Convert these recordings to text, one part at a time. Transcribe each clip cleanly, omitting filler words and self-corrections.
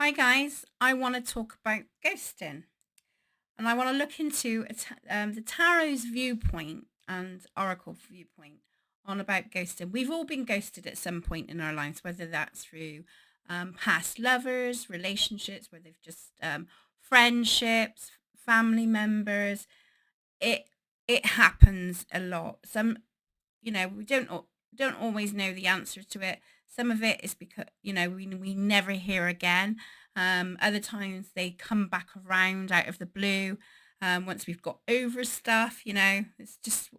Hi guys, I want to talk about ghosting, and I want to look into the tarot's viewpoint and oracle viewpoint on about ghosting. We've all been ghosted at some point in our lives, whether that's through past lovers, relationships, where they've just friendships, family members. It it happens a lot. We don't always know the answer to it. Some of it is because we never hear again. Other times they come back around out of the blue. Once we've got over stuff, it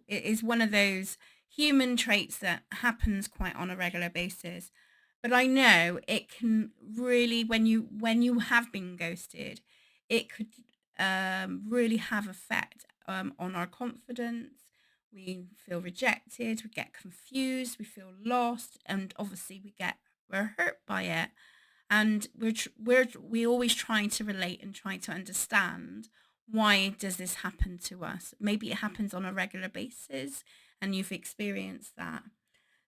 is one of those human traits that happens quite on a regular basis. But I know it can really, when you have been ghosted, it could really have effect on our confidence. We feel rejected, we get confused, we feel lost, and obviously we're hurt by it. And we always trying to relate and trying to understand, why does this happen to us? Maybe it happens on a regular basis and you've experienced that.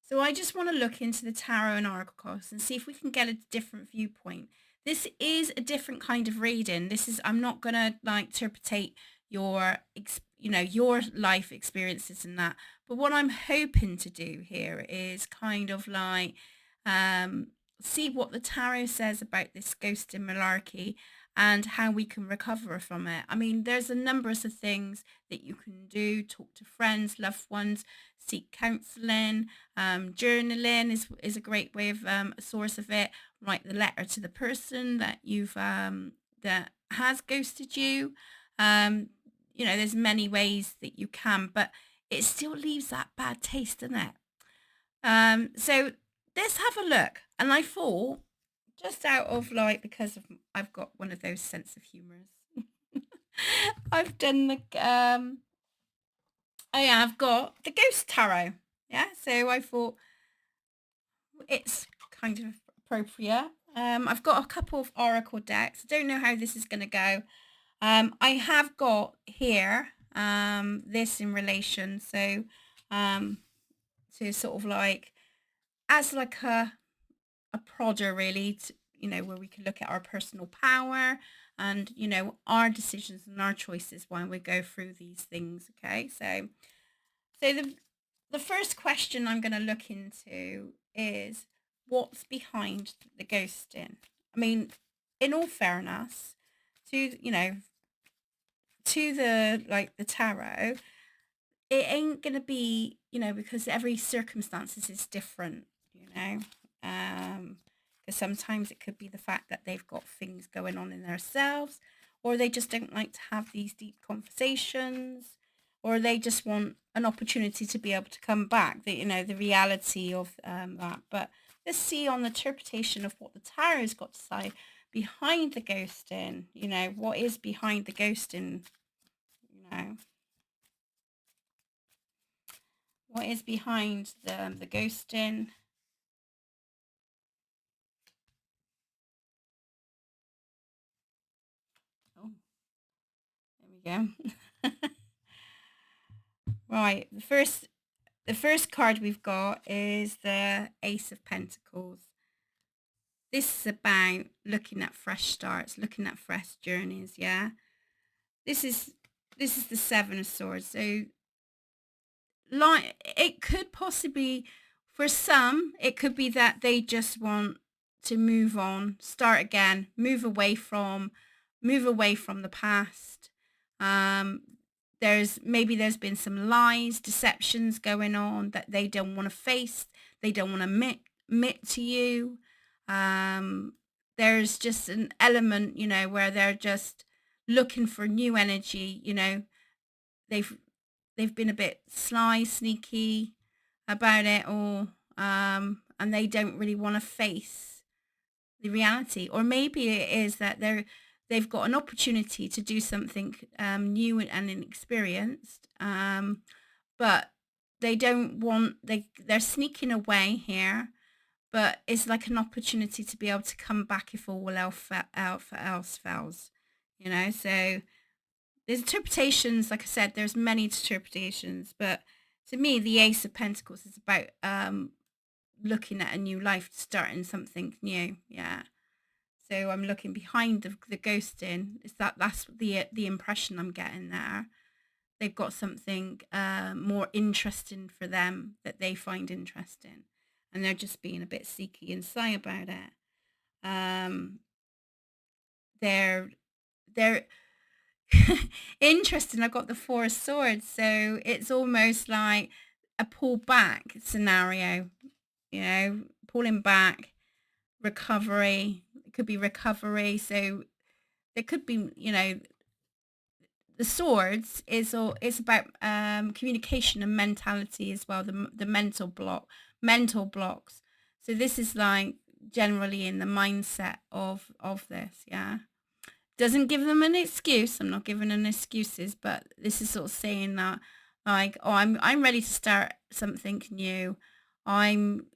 So I just want to look into the tarot and oracle cards and see if we can get a different viewpoint. This is a different kind of reading. I'm not going to like interpretate your life experiences and that. But what I'm hoping to do here is kind of like um, see what the tarot says about this ghosting malarkey and how we can recover from it. I mean, there's a number of things that you can do: talk to friends, loved ones, seek counselling, journaling is a great way of a source of it. Write the letter to the person that has ghosted you. Um, there's many ways that you can, but it still leaves that bad taste, doesn't it? So let's have a look. And I thought, just out of like, because I've got one of those sense of humors. I've done I've got the ghost tarot. Yeah, so I thought it's kind of appropriate. I've got a couple of oracle decks. I don't know how this is going to go. I have got here this in relation, so um, to sort of like as like a prodder really, where we can look at our personal power and our decisions and our choices while we go through these things. Okay, so the first question I'm going to look into is, what's behind the ghosting? I mean, in all fairness, to to the tarot, it ain't gonna be, because every circumstances is different, because sometimes it could be the fact that they've got things going on in themselves, or they just don't like to have these deep conversations, or they just want an opportunity to be able to come back, the reality of that. But let's see on the interpretation of what the tarot's got to say behind the ghosting. What is behind the ghosting? you know what is behind the ghosting? Oh, there we go. Right, the first card we've got is the Ace of Pentacles. This is about looking at fresh starts, looking at fresh journeys. Yeah, this is this is the Seven of Swords. So, like, it could possibly, for some, it could be that they just want to move on, start again, move away from the past. Um, there's been some lies, deceptions going on that they don't want to face. They don't want to admit to you. Um, there's just an element, where they're just looking for new energy. They've they've been a bit sly, sneaky about it all, and they don't really want to face the reality. Or maybe it is that they've got an opportunity to do something new and inexperienced, but they don't want they're sneaking away here. But it's like an opportunity to be able to come back if all else fails. So there's interpretations. Like I said, there's many interpretations, but to me the Ace of Pentacles is about looking at a new life, starting something new. Yeah. So I'm looking behind the ghosting. That's the impression I'm getting there. They've got something more interesting for them that they find interesting, and they're just being a bit seeky and sly about it. Um, they're they're interesting. I've got the Four of Swords, so it's almost like a pull back scenario. Pulling back, recovery. It could be recovery. So there could be, the swords is all it's about communication and mentality as well. The mental blocks. So this is like generally in the mindset of this. Yeah. Doesn't give them an excuse. I'm not giving them excuses, but this is sort of saying that, like, oh, I'm ready to start something new. I'm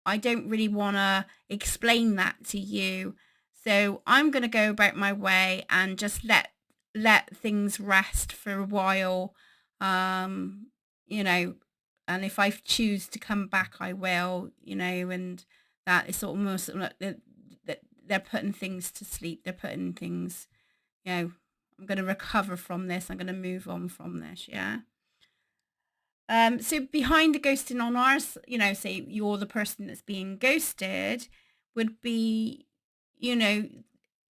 I don't really want to explain that to you, so I'm going to go about my way and just let things rest for a while. Um, you know, and if I choose to come back, I will. And that is almost like they're putting things to sleep. They're putting things I'm going to recover from this. I'm going to move on from this. Yeah. So behind the ghosting on ours, say you're the person that's being ghosted, would be, you know,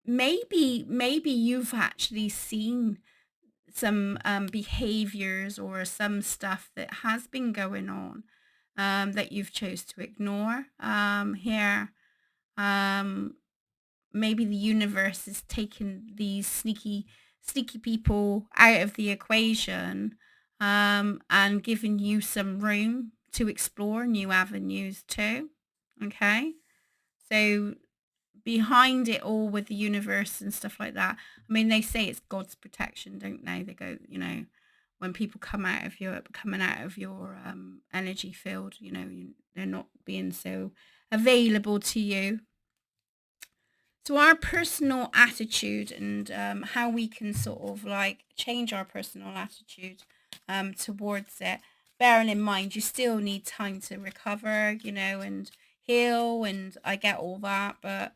maybe you've actually seen some behaviors or some stuff that has been going on that you've chose to ignore here. Um, Maybe the universe is taking these sneaky people out of the equation and giving you some room to explore new avenues too. Okay. So behind it all with the universe and stuff like that, I mean, they say it's God's protection, don't they? They go, when people coming out of your energy field, they're not being so available to you. So our personal attitude and how we can sort of like change our personal attitude towards it, bearing in mind you still need time to recover, and heal, and I get all that, but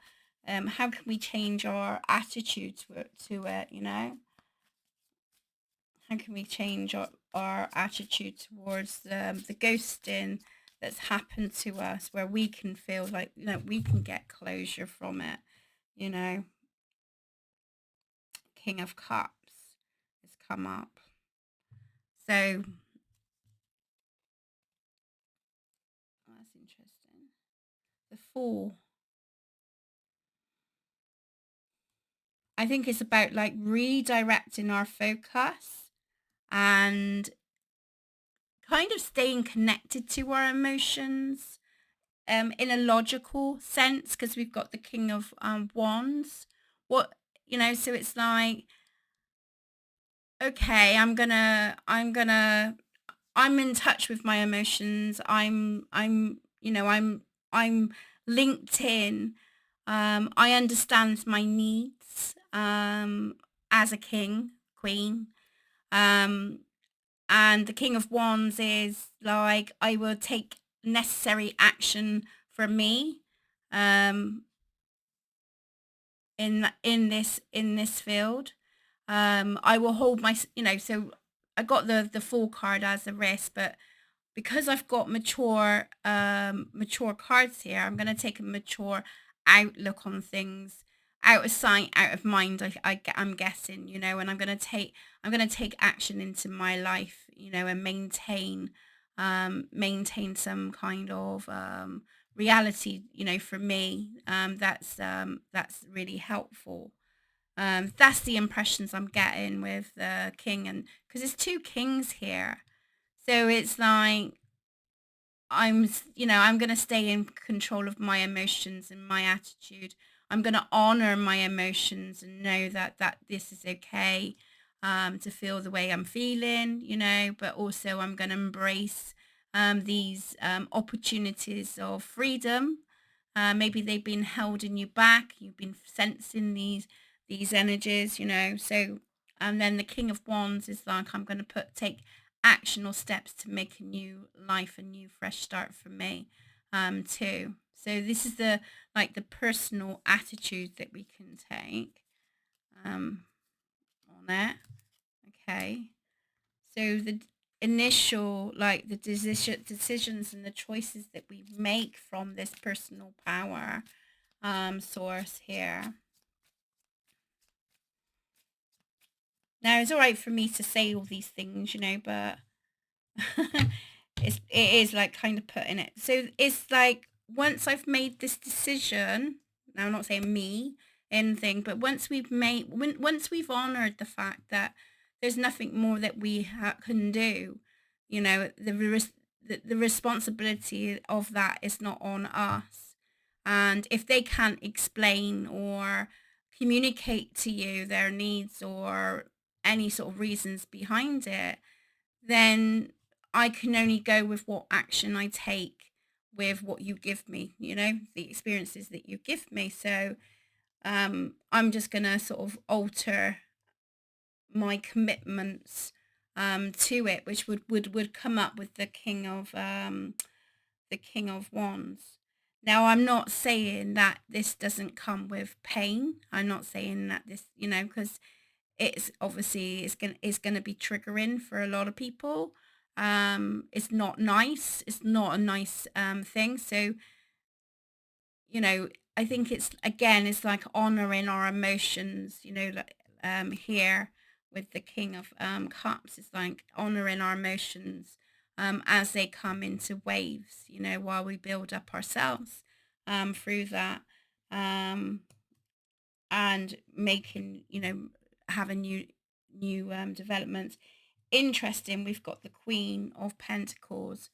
how can we change our attitude to it? How can we change our attitude towards the ghosting that's happened to us, where we can feel like we can get closure from it, you know King of Cups has come up. So that's interesting. The Fool. I think it's about like redirecting our focus and kind of staying connected to our emotions in a logical sense, because we've got the King of Wands. So it's like, okay, I'm in touch with my emotions. I'm linked in. I understand my needs as a queen. Um, and the King of Wands is like, I will take necessary action for me um, in this field. I will hold so I got the Fool card as a risk, but because I've got mature cards here, I'm going to take a mature outlook on things, out of sight, out of mind. I'm guessing, and I'm going to take action into my life, and maintain some kind of reality, for me. That's really helpful. That's the impressions I'm getting with the king, and because there's two kings here, so it's like I'm going to stay in control of my emotions and my attitude. I'm going to honor my emotions and know that this is okay to feel the way I'm feeling, but also I'm going to embrace these opportunities of freedom. Maybe they've been holding you back. You've been sensing these energies, so and then the King of Wands is like, I'm going to take action or steps to make a new life, a new fresh start for me too. So this is the like the personal attitude that we can take um, on it. Okay. So the initial, like the decisions and the choices that we make from this personal power source here. Now it's all right for me to say all these things, but it is like kind of putting it. So it's like once I've made this decision, now I'm not saying me anything, but once we've honored the fact that there's nothing more that we can do, the responsibility of that is not on us. And if they can't explain or communicate to you their needs or any sort of reasons behind it, then I can only go with what action I take with what you give me, the experiences that you give me. So I'm just going to sort of alter my commitments to it, which would come up with the King of Wands. Now, I'm not saying that this doesn't come with pain. I'm not saying that this, because it's obviously it's gonna be triggering for a lot of people. It's not nice. It's not a nice thing. So I think it's like honoring our emotions. Like here with the King of Cups, it's like honoring our emotions as they come into waves. While we build up ourselves through that. Um, and making having new developments. Interesting, we've got the Queen of Pentacles.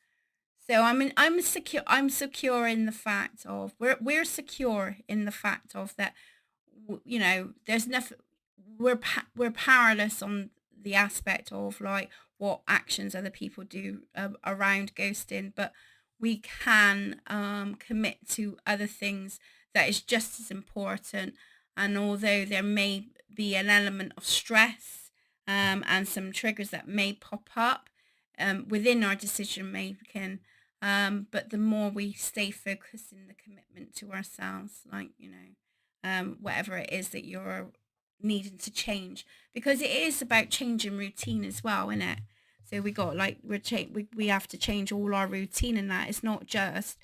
So I'm secure in the fact of we're secure in the fact of that. There's nothing. We're powerless on the aspect of like what actions other people do around ghosting, but we can commit to other things that is just as important. And although there may be an element of stress and some triggers that may pop up within our decision making, but the more we stay focused in the commitment to ourselves, like, whatever it is that you're needing to change, because it is about changing routine as well, isn't it? So we got like we have to change all our routine, and that it's not just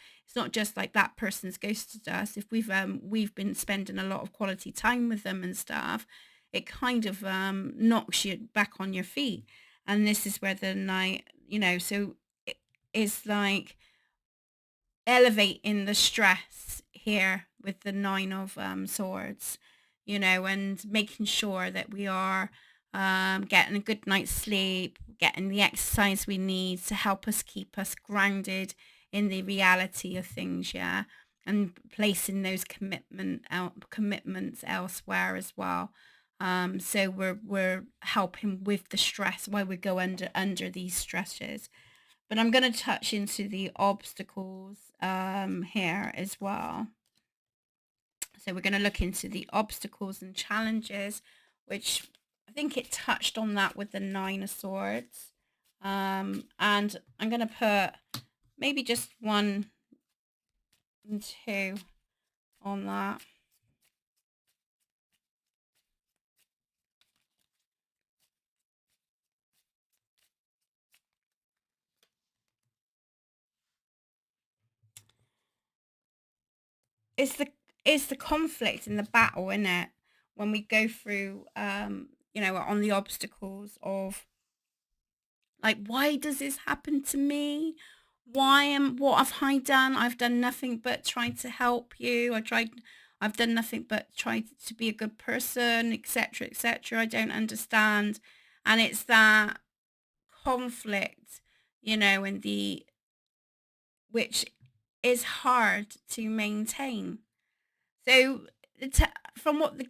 like that person's ghosted us. If we've been spending a lot of quality time with them and stuff, it kind of knocks you back on your feet. And this is where the night, so it is like elevating the stress here with the Nine of Swords, and making sure that we are getting a good night's sleep, getting the exercise we need to help us keep us grounded in the reality of things, yeah, and placing those commitments elsewhere as well. So we're helping with the stress while we go under these stresses. But I'm going to touch into the obstacles here as well. So we're going to look into the obstacles and challenges, which I think it touched on that with the Nine of Swords. And I'm going to put maybe just 1 and 2 on that. It's the conflict and the battle in it when we go through on the obstacles of like, why does this happen to me? What have I done? I've done nothing but tried to help you. I've done nothing but tried to be a good person, etc., etc. I don't understand. And it's that conflict, and which is hard to maintain. So from what the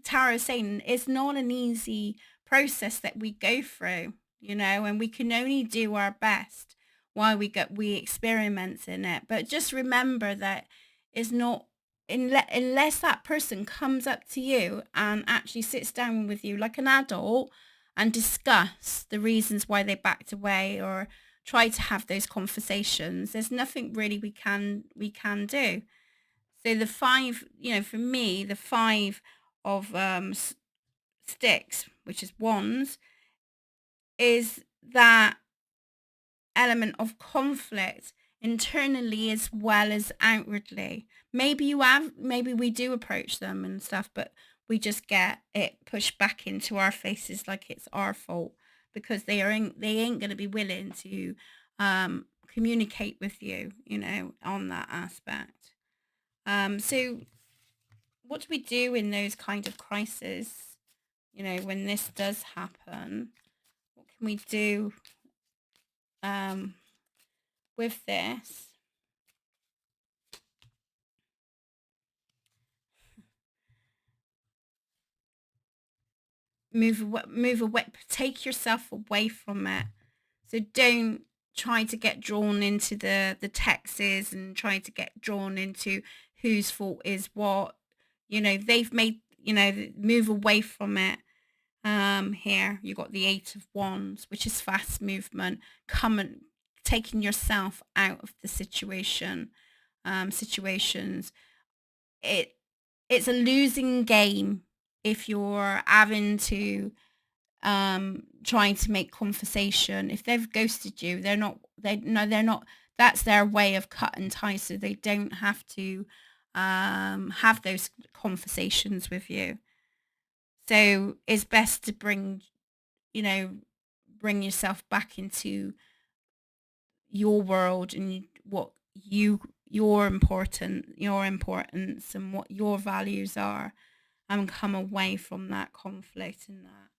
tarot is saying, it's not an easy process that we go through, and we can only do our best while we experiment in it. But just remember that it's not unless that person comes up to you and actually sits down with you like an adult and discuss the reasons why they backed away or try to have those conversations, there's nothing really we can do. So the five, for me, the five of sticks, which is wands, is that element of conflict internally as well as outwardly. Maybe we do approach them and stuff, but we just get it pushed back into our faces like it's our fault because they ain't going to be willing to communicate with you, on that aspect. So what do we do in those kind of crises? When this does happen, what can we do um, with this? Move away, take yourself away from it. So don't try to get drawn into the texts and try to get drawn into whose fault is what. They've made, move away from it. Here you got the Eight of Wands, which is fast movement, coming, taking yourself out of the situations. It's a losing game if you're having to trying to make conversation. If they've ghosted you, they're not, that's their way of cutting ties, so they don't have to have those conversations with you. So it's best to you know bring yourself back into your world and what your importance and what your values are, and come away from that conflict. And that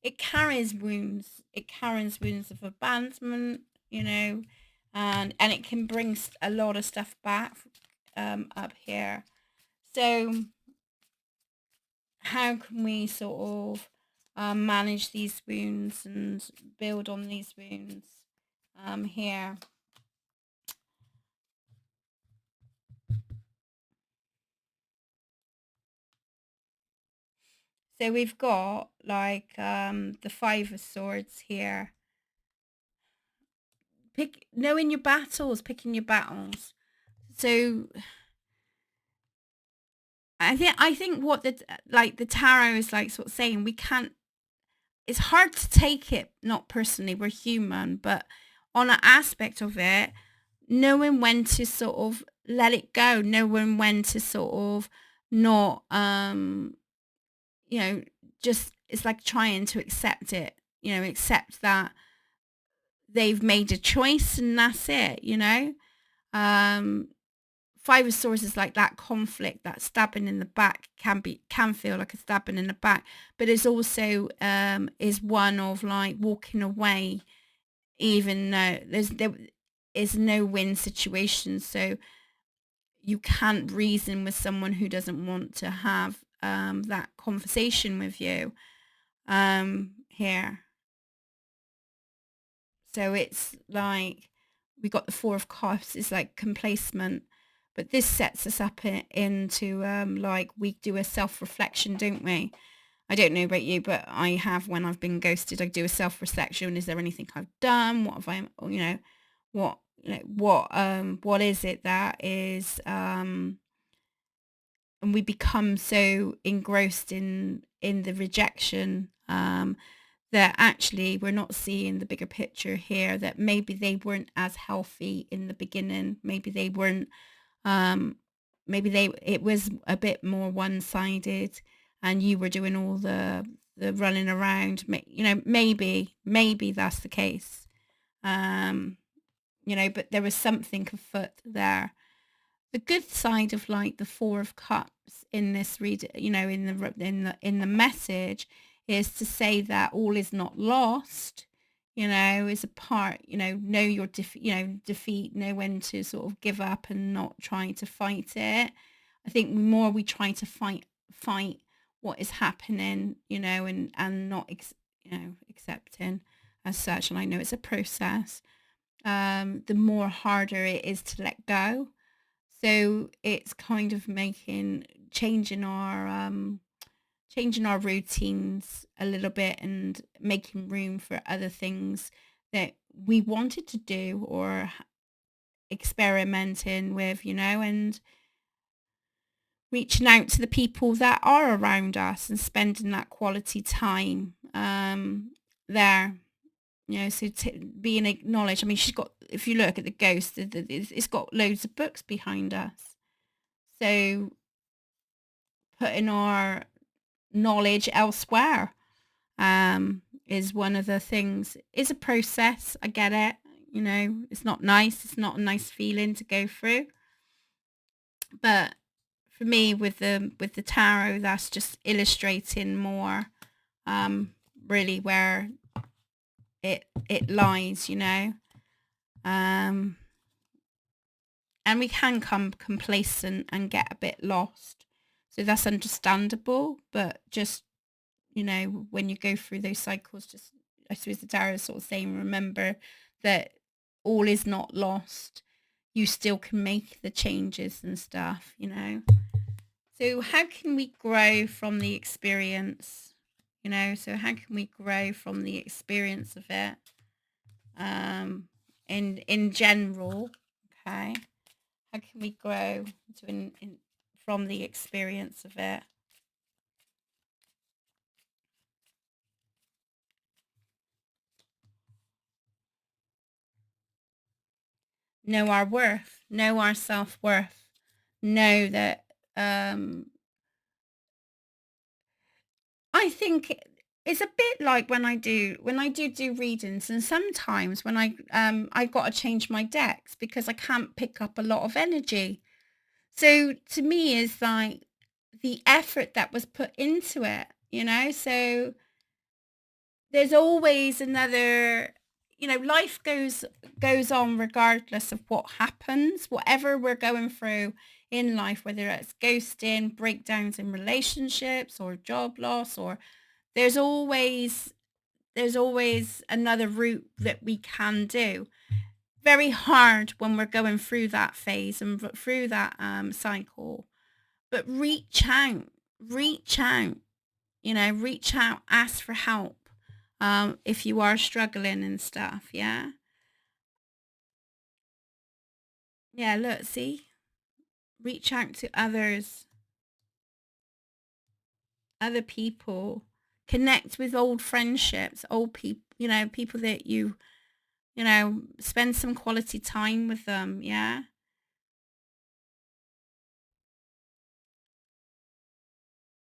it carries wounds of abandonment, and it can bring a lot of stuff back up here. So how can we sort of manage these wounds and build on these wounds here? So we've got like the Five of Swords here. Knowing your battles, picking your battles. So I think what the tarot is like sort of saying, we can't, it's hard to take it not personally, we're human, but on an aspect of it, knowing when to sort of let it go, knowing when to sort of not you know just, it's like trying to accept it, accept that they've made a choice and that's it. um Five of Swords is like that conflict, that stabbing in the back can feel like a stabbing in the back, but it's also is one of like walking away, even though there is no win situation. So you can't reason with someone who doesn't want to have that conversation with you here. So it's like we got the Four of Cups. It's like complacement, but this sets us up into like we do a self-reflection, don't we? I don't know about you, but I have, when I've been ghosted, I do a self-reflection. Is there anything I've done? What have I, what is it that is, and we become so engrossed in the rejection that actually we're not seeing the bigger picture here, that maybe they weren't as healthy in the beginning, maybe they weren't, um it was a bit more one-sided, and you were doing all the running around. Maybe that's the case. um but there was something afoot there. The good side of like the Four of Cups in this read, in the message, is to say that all is not lost. Is a part. Know your defeat. Know when to sort of give up and not try to fight it. I think the more we try to fight what is happening, and not accepting as such. And I know it's a process. The more harder it is to let go. So it's kind of changing our routines a little bit and making room for other things that we wanted to do or experimenting with, and reaching out to the people that are around us and spending that quality time there. So being acknowledged. I mean, she's got, if you look at the ghost, it's got loads of books behind us. So putting our knowledge elsewhere is one of the things. It's a process. I get it. It's not nice. It's not a nice feeling to go through. But for me, with the tarot, that's just illustrating more, really where it lies. And we can come complacent and get a bit lost. So that's understandable, but just, when you go through those cycles, just, I suppose the tarot is sort of saying, remember that all is not lost. You still can make the changes and stuff. So how can we grow from the experience? So how can we grow from the experience of it? In general, okay. How can we grow from the experience of it? Know our worth, know our self-worth, know that I think it's a bit like when I do readings, and sometimes when I've got to change my decks because I can't pick up a lot of energy. So to me, it's like the effort that was put into it. So there's always another, life goes on regardless of what happens, whatever we're going through in life, whether it's ghosting, breakdowns in relationships or job loss, or there's always another route that we can do. Very hard when we're going through that phase and through that cycle, but reach out, ask for help if you are struggling and stuff. Yeah, look, see, reach out to other people, connect with old friendships, old people, people that spend some quality time with them. Yeah.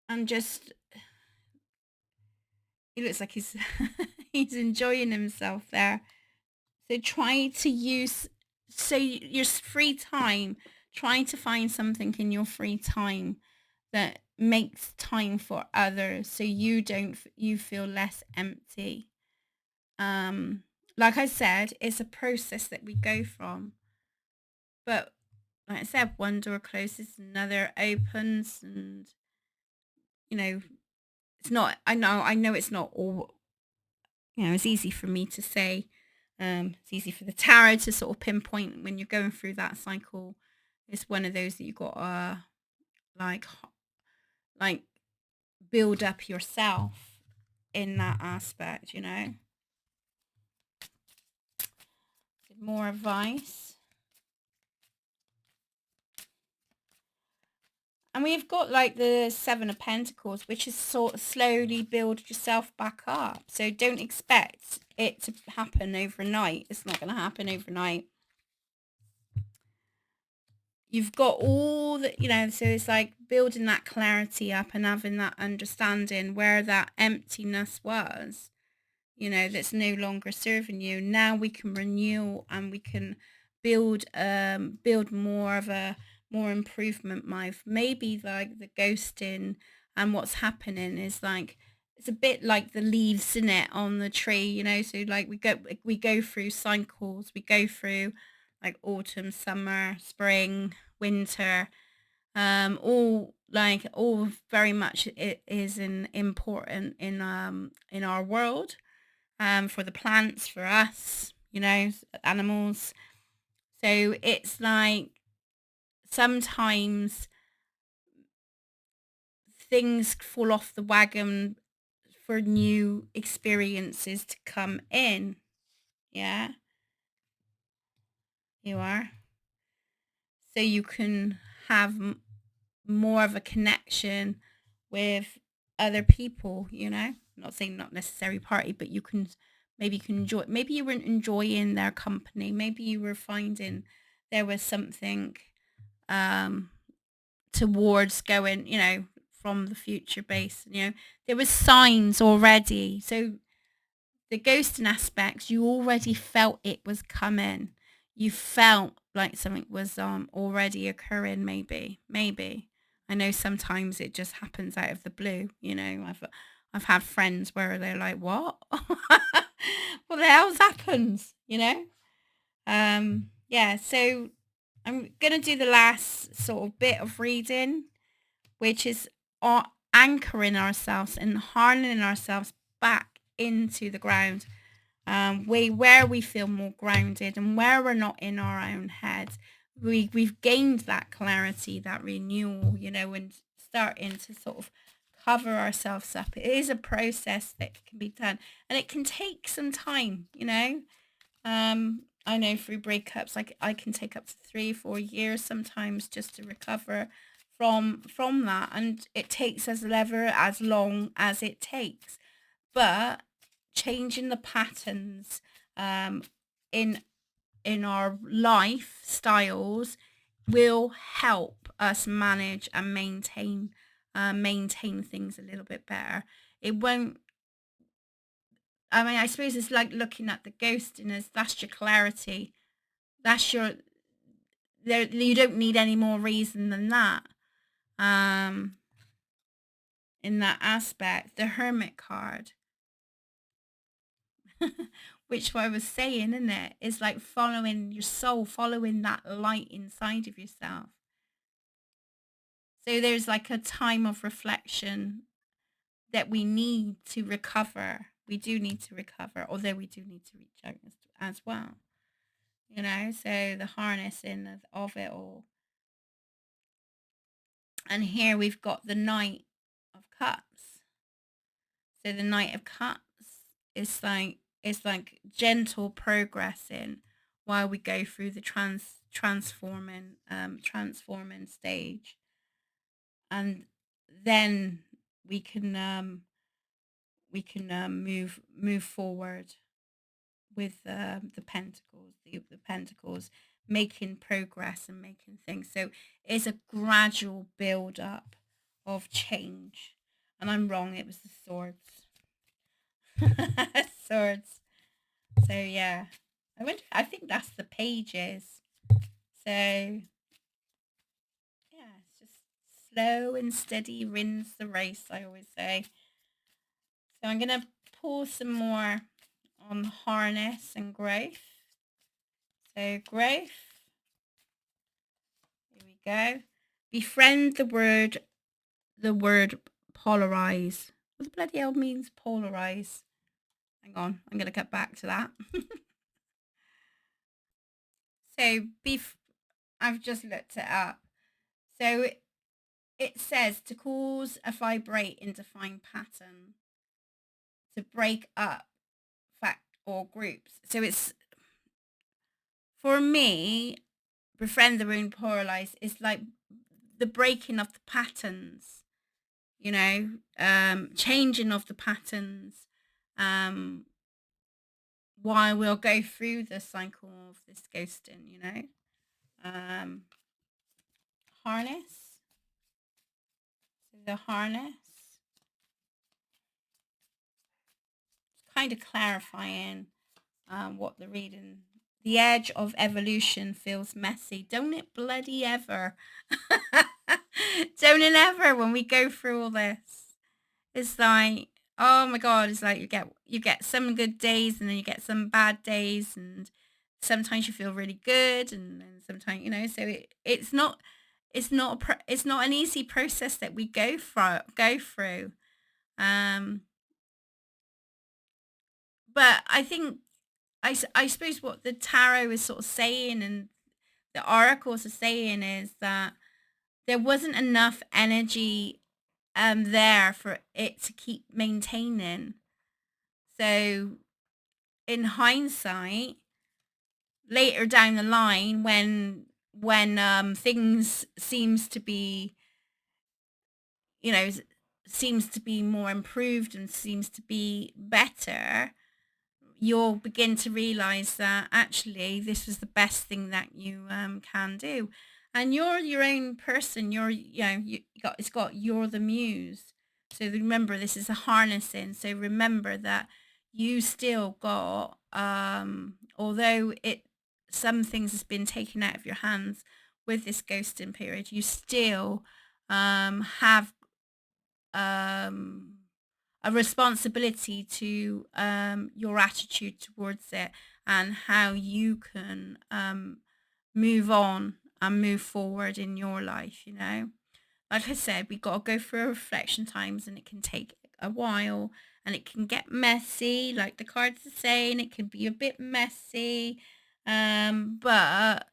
And just, he looks like he's he's enjoying himself there. So try to use, so your free time, trying to find something in your free time that makes time for others, so you feel less empty. Um, like I said, it's a process that we go from, but like I said, one door closes, another opens, and you know, it's not. I know it's not all. It's easy for me to say. It's easy for the tarot to sort of pinpoint when you're going through that cycle. It's one of those that you got to like like build up yourself in that aspect. More advice. And we've got like the Seven of Pentacles, which is sort of slowly build yourself back up. So don't expect it to happen overnight. It's not going to happen overnight. You've got all the, so it's like building that clarity up and having that understanding where that emptiness was, that's no longer serving you. Now we can renew and we can build more of a more improvement life. Maybe like the ghosting and what's happening is like, it's a bit like the leaves in it on the tree. So like we go through cycles, we go through like autumn, summer, spring, winter, all very much it is an important in our world, for the plants, for us, animals. So it's like sometimes things fall off the wagon for new experiences to come in, Yeah, you are. So you can have more of a connection with other people, you know? I'm not saying not necessary party, but you can, maybe you can enjoy, maybe you weren't enjoying their company. Maybe you were finding there was something um towards going, from the future base, there was signs already. So the ghosting aspects, you already felt it was coming. You felt like something was already occurring. Maybe. I know sometimes it just happens out of the blue. I've had friends where they're like, "What? What the hell's happened?" Yeah. So I'm gonna do the last sort of bit of reading, which is anchoring ourselves and harnessing ourselves back into the ground, where we feel more grounded and where we're not in our own head. We've gained that clarity, that renewal, and starting to sort of cover ourselves up. It is a process that can be done, and it can take some time. I know through breakups, like I can take up to 3-4 years sometimes just to recover from that, and it takes as long as it takes. But changing the patterns um, in our lifestyles will help us manage and maintain things a little bit better. It won't. I mean, I suppose it's like looking at the ghosting as that's your clarity. That's your there. You don't need any more reason than that. Um, in that aspect, the Hermit card, which I was saying, isn't it? Is like following your soul, following that light inside of yourself. So there's like a time of reflection that we need to recover. We do need to recover, although we do need to reach out as well. So the harnessing of it all. And here we've got the Knight of Cups. So the Knight of Cups is like, it's like gentle progressing while we go through the transforming stage, and then we can move forward with the pentacles, making progress and making things. So it's a gradual build up of change. And I'm wrong, it was the swords. Swords. So yeah, I think that's the pages. So yeah, it's just slow and steady wins the race, I always say. So I'm gonna pour some more on harness and growth. So growth. Here we go. Befriend the word polarize. What the bloody hell means polarize? Hang on, I'm gonna get back to that. So I've just looked it up. So it says to cause a vibrate and define pattern, to break up fact or groups. So it's, for me, befriend the wound polarize is like the breaking of the patterns, changing of the patterns, while we'll go through the cycle of this ghosting. Harness. So the harness, kind of clarifying what the reading. The edge of evolution feels messy. Don't it bloody ever? Don't it ever when we go through all this? It's like, oh my God, it's like you get some good days and then you get some bad days, and sometimes you feel really good, and then sometimes, so it's not an easy process that we go through. Um but I think I suppose what the tarot is sort of saying and the oracles are saying is that there wasn't enough energy there for it to keep maintaining. So in hindsight, later down the line, when things seems to be, you know, seems to be more improved and seems to be better, you'll begin to realize that actually this was the best thing that you can do. And you're your own person. It's got you're the muse. So remember, this is a harnessing. So remember that you still got, although it some things has been taken out of your hands with this ghosting period, you still have um, a responsibility to your attitude towards it and how you can move on and move forward in your life, you know. Like I said, we got to go through reflection times and it can take a while and it can get messy, like the cards are saying, it can be a bit messy. But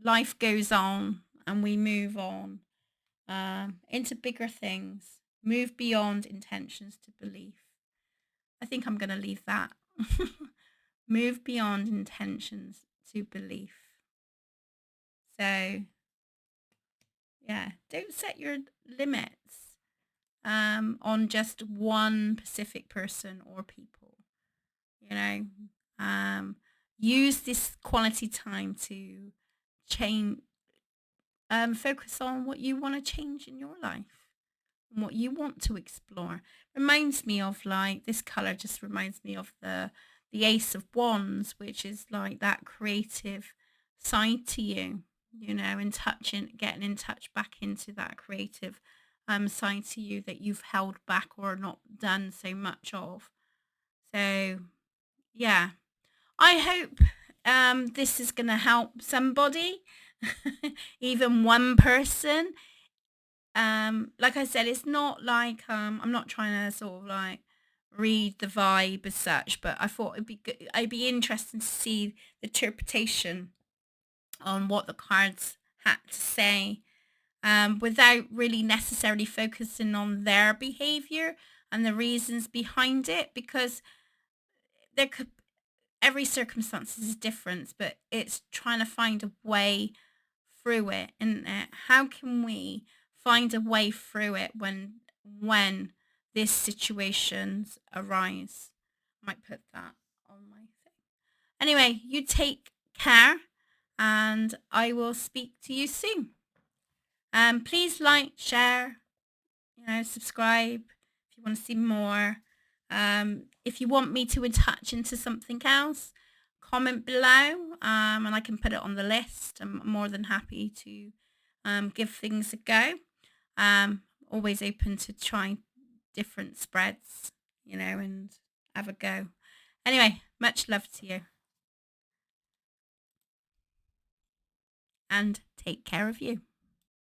life goes on and we move on into bigger things, move beyond intentions to belief. I think I'm going to leave that. Move beyond intentions to belief. So, yeah, don't set your limits on just one specific person or people. You know, use this quality time to change, focus on what you want to change in your life and what you want to explore. Reminds me of, like, this color just reminds me of the Ace of Wands, which is like that creative side to you, you know, and getting in touch back into that creative side to you that you've held back or not done so much of. So yeah, I hope this is going to help somebody, even one person. Like I said, it's not like I'm not trying to sort of like read the vibe as such, but I thought it'd be good. I'd be interested to see the interpretation on what the cards had to say, without really necessarily focusing on their behavior and the reasons behind it, because there could every circumstance is different, but it's trying to find a way through it, isn't it? How can we find a way through it when these situations arise? Might put that on my thing. Anyway, you take care, and I will speak to you soon. Please like, share, subscribe if you want to see more. If you want me to touch into something else, comment below, and I can put it on the list. I'm more than happy to give things a go. Always open to try different spreads, and have a go. Anyway, much love to you, and take care of you.